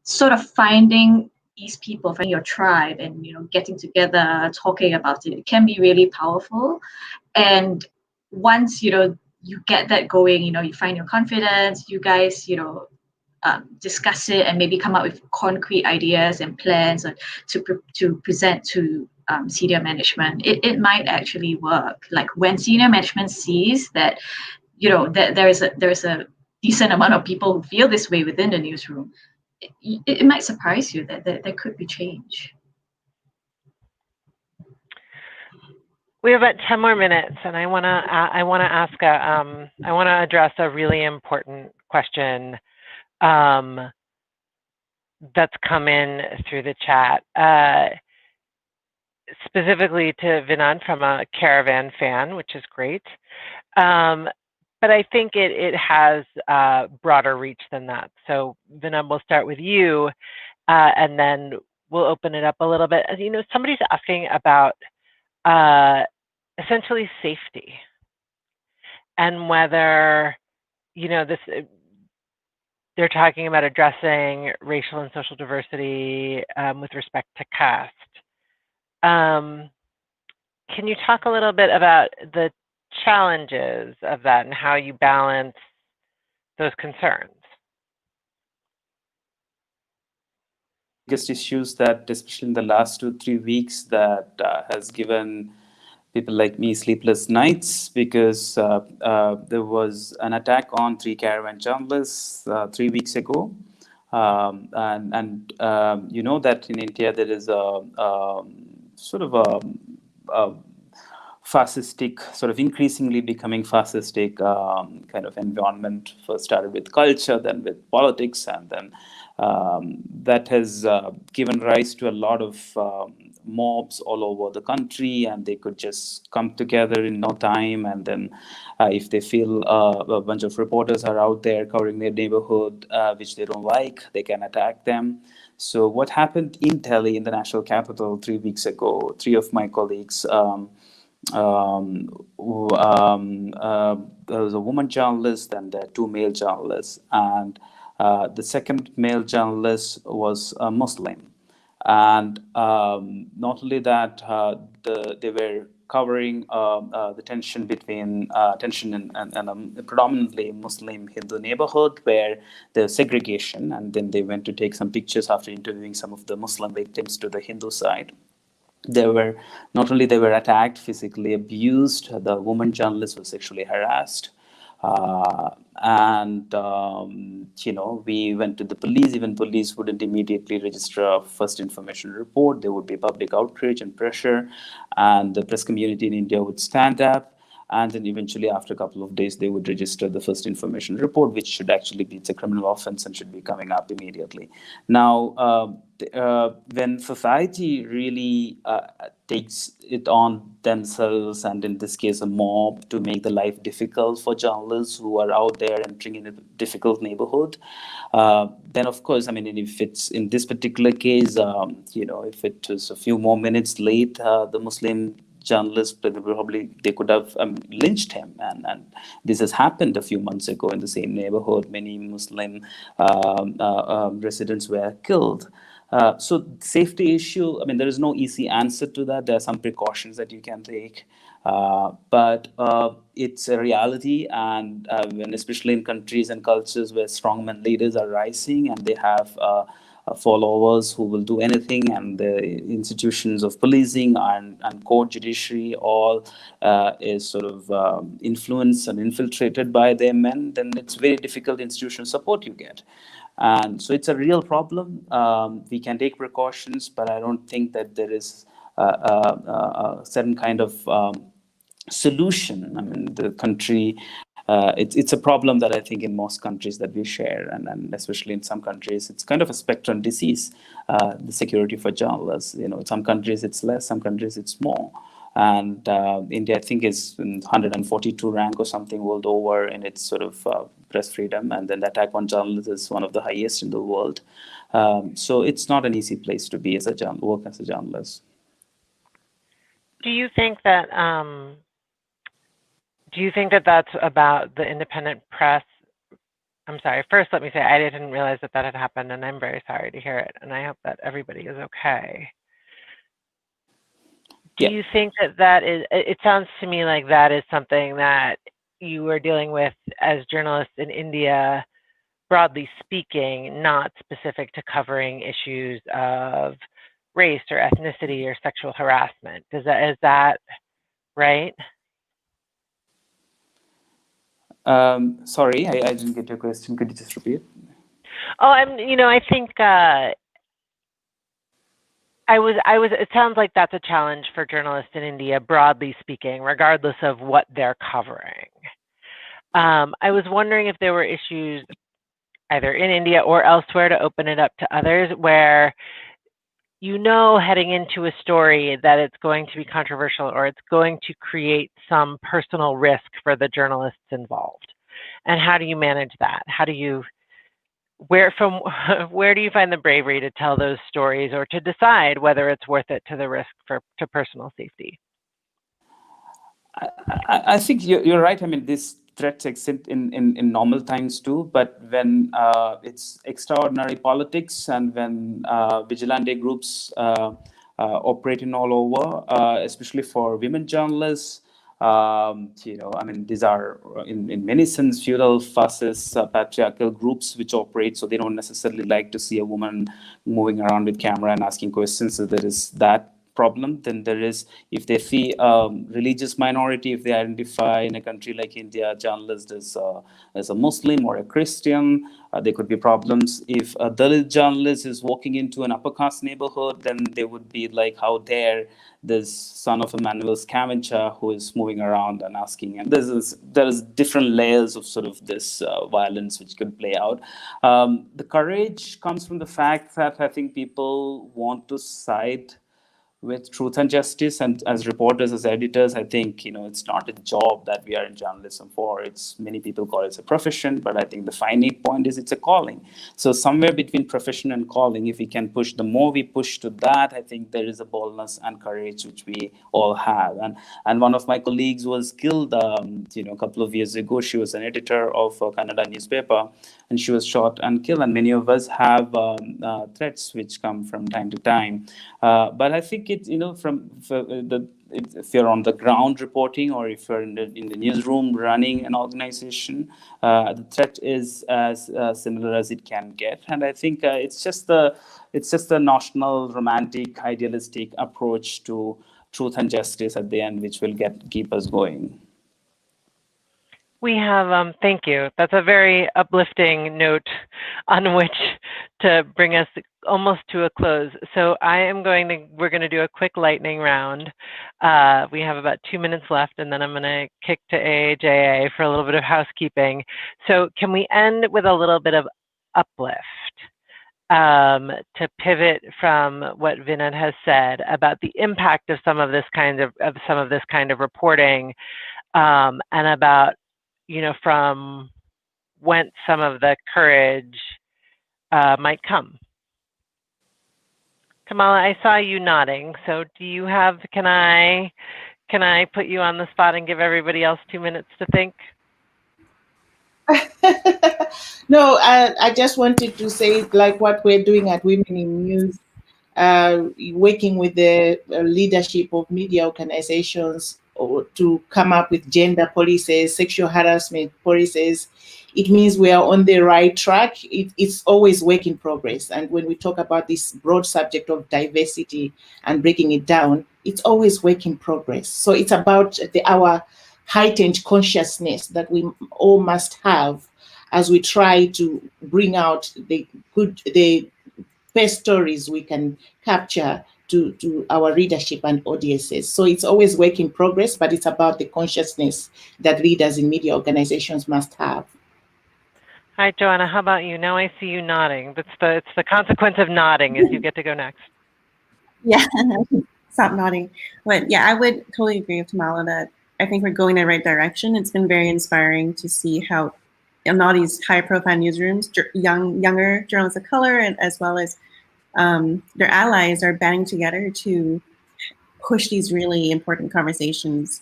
sort of finding these people, finding your tribe, and getting together, talking about it. It can be really powerful. And once you get that going, you find your confidence. You guys, discuss it and maybe come up with concrete ideas and plans to present to senior management. It might actually work. Like when senior management sees that, that there's a decent amount of people who feel this way within the newsroom, it might surprise you that there could be change. We have about 10 more minutes, and I want to address a really important question that's come in through the chat, specifically to Vinod from a Caravan fan, which is great. But I think it has broader reach than that. So Vinod, we'll start with you, and then we'll open it up a little bit. As somebody's asking about essentially safety, and whether they're talking about addressing racial and social diversity with respect to caste. Can you talk a little bit about the challenges of that and how you balance those concerns? Biggest issues that, especially in the last 2-3 weeks, that has given people like me sleepless nights, because there was an attack on 3 Caravan journalists 3 weeks ago. And you know that in India there is a sort of a fascistic, sort of increasingly becoming fascistic kind of environment. First started with culture, then with politics, and then that has given rise to a lot of mobs all over the country, and they could just come together in no time. And then if they feel a bunch of reporters are out there covering their neighborhood, which they don't like, they can attack them. So what happened in Delhi, in the national capital, 3 weeks ago, 3 of my colleagues, there was a woman journalist and 2 male journalists, and the second male journalist was a Muslim. And not only that, they were covering the tension between tension in a predominantly Muslim Hindu neighborhood where there's segregation, and then they went to take some pictures after interviewing some of the Muslim victims to the Hindu side. They were attacked, physically abused. The woman journalist was sexually harassed. We went to the police. Even police wouldn't immediately register a first information report. There would be public outrage and pressure, and the press community in India would stand up. And then eventually, after a couple of days, they would register the first information report, which should actually be, it's a criminal offense and should be coming up immediately. Now, when society really takes it on themselves, and in this case, a mob, to make the life difficult for journalists who are out there entering in a difficult neighborhood, then of course, I mean, if it's in this particular case, if it was a few more minutes late, the Muslim journalist, they could have lynched him, and this has happened a few months ago in the same neighborhood. Many Muslim residents were killed. So safety issue, I mean, there is no easy answer to that. There are some precautions that you can take, but it's a reality, and when especially in countries and cultures where strongman leaders are rising and they have followers who will do anything, and the institutions of policing and court judiciary all is sort of influenced and infiltrated by their men, then it's very difficult institutional support you get. And so it's a real problem. We can take precautions, but I don't think that there is a certain kind of solution. I mean, the country, it's a problem that I think in most countries that we share, and especially in some countries, it's kind of a spectrum disease, the security for journalists. In some countries it's less, some countries it's more. And India, I think, is in 142 rank or something world over in its sort of press freedom. And then the attack on journalists is one of the highest in the world. So it's not an easy place to be as a work as a journalist. Do you think that that's about the independent press? I'm sorry. First, let me say I didn't realize that had happened, and I'm very sorry to hear it. And I hope that everybody is okay. Do you think that is? It sounds to me like that is something that you are dealing with as journalists in India, broadly speaking, not specific to covering issues of race or ethnicity or sexual harassment. Is that right? Sorry, I didn't get your question. Could you just repeat? Oh, I think it sounds like that's a challenge for journalists in India, broadly speaking, regardless of what they're covering. I was wondering if there were issues either in India or elsewhere to open it up to others where heading into a story that it's going to be controversial or it's going to create some personal risk for the journalists involved. And how do you manage that? Where do you find the bravery to tell those stories or to decide whether it's worth it to the risk to personal safety? I think you're right. I mean, this threats exist in normal times too, but when it's extraordinary politics and when vigilante groups operating all over, especially for women journalists, I mean, these are in many sense feudal, fascist, patriarchal groups which operate, so they don't necessarily like to see a woman moving around with camera and asking questions. So there is that problem. Then there is, if they see religious minority, if they identify in a country like India, journalist as a Muslim or a Christian, there could be problems. If a Dalit journalist is walking into an upper caste neighborhood, then they would be like, how dare this son of a manual scavenger who is moving around and asking. And there is different layers of sort of this violence which could play out. The courage comes from the fact that I think people want to side with truth and justice, and as reporters, as editors, I think it's not a job that we are in journalism for. It's, many people call it a profession, but I think the finite point is it's a calling. So somewhere between profession and calling, if we can push, the more we push to that, I think there is a boldness and courage which we all have. And one of my colleagues was killed a couple of years ago. She was an editor of a Kannada newspaper, and she was shot and killed. And many of us have threats which come from time to time. But I think it's, if you're on the ground reporting, or if you're in the newsroom running an organization, the threat is as similar as it can get. And I think it's just the national, romantic, idealistic approach to truth and justice at the end, which will keep us going. We have, thank you. That's a very uplifting note on which to bring us almost to a close. So we're going to do a quick lightning round. We have about 2 minutes left, and then I'm going to kick to AAJA for a little bit of housekeeping. So can we end with a little bit of uplift to pivot from what Vinod has said about the impact of some of this kind of reporting, and about from whence some of the courage might come. Kamala, I saw you nodding. So can I put you on the spot and give everybody else 2 minutes to think? No, I just wanted to say, like what we're doing at Women in News, working with the leadership of media organizations to come up with gender policies, sexual harassment policies. It means we are on the right track. It's always work in progress. And when we talk about this broad subject of diversity and breaking it down, it's always work in progress. So it's about our heightened consciousness that we all must have as we try to bring out the best stories we can capture to our readership and audiences. So it's always work in progress, but it's about the consciousness that leaders in media organizations must have. Hi, Joanna, how about you? Now I see you nodding. It's the consequence of nodding is you get to go next. Yeah, stop nodding. But yeah, I would totally agree with Tamala that I think we're going in the right direction. It's been very inspiring to see how in all these high-profile newsrooms, younger journalists of color, and as well as their allies are banding together to push these really important conversations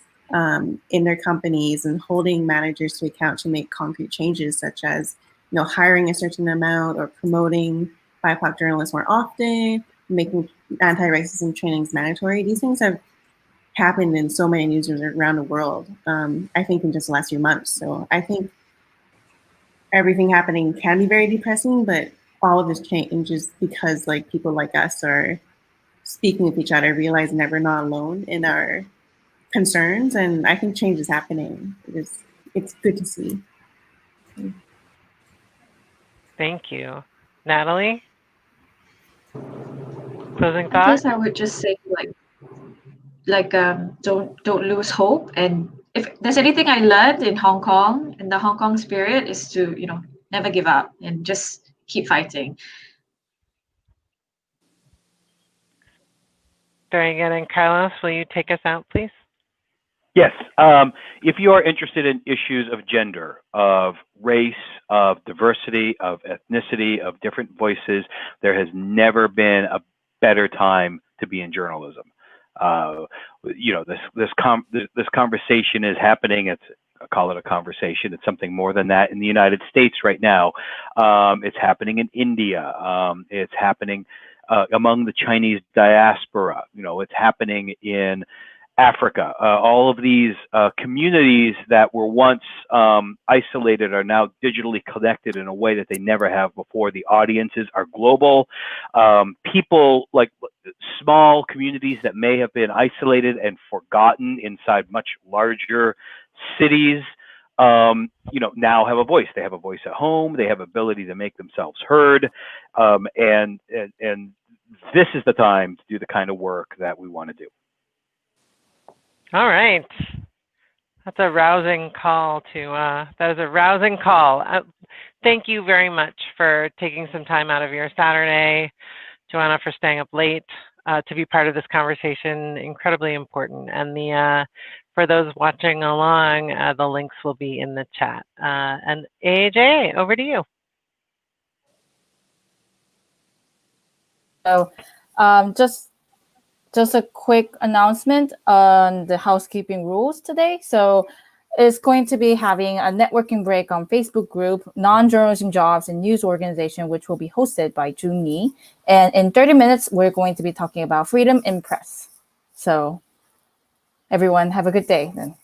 in their companies and holding managers to account to make concrete changes, such as hiring a certain amount or promoting BIPOC journalists more often, making anti-racism trainings mandatory. These things have happened in so many newsrooms around the world, I think in just the last few months. So I think everything happening can be very depressing, but all of this changes because people like us are speaking with each other, realizing that we're not alone in our concerns, and I think change is happening. It's good to see. Thank you. Natalie? Closing I thoughts? guess I would just say don't lose hope. And if there's anything I learned in Hong Kong, in the Hong Kong spirit, is to never give up and just keep fighting. Very good. And Carlos, will you take us out, please? Yes. If you are interested in issues of gender, of race, of diversity, of ethnicity, of different voices, there has never been a better time to be in journalism. This conversation is happening. I call it a conversation. It's something more than that in the United States right now. It's happening in India. It's happening among the Chinese diaspora. It's happening in Africa. All of these communities that were once isolated are now digitally connected in a way that they never have before. The audiences are global. People like small communities that may have been isolated and forgotten inside much larger cities, now have a voice. They have a voice at home. They have ability to make themselves heard. And this is the time to do the kind of work that we want to do. All right. That's a rousing call that was a rousing call. Thank you very much for taking some time out of your Saturday, Joanna, for staying up late to be part of this conversation. Incredibly important. And for those watching along, the links will be in the chat. And AAJA, over to you. So just a quick announcement on the housekeeping rules today. So it's going to be having a networking break on Facebook group, Non-Journalism Jobs and News Organization, which will be hosted by Jun Ni. And in 30 minutes, we're going to be talking about freedom in press. So everyone have a good day then.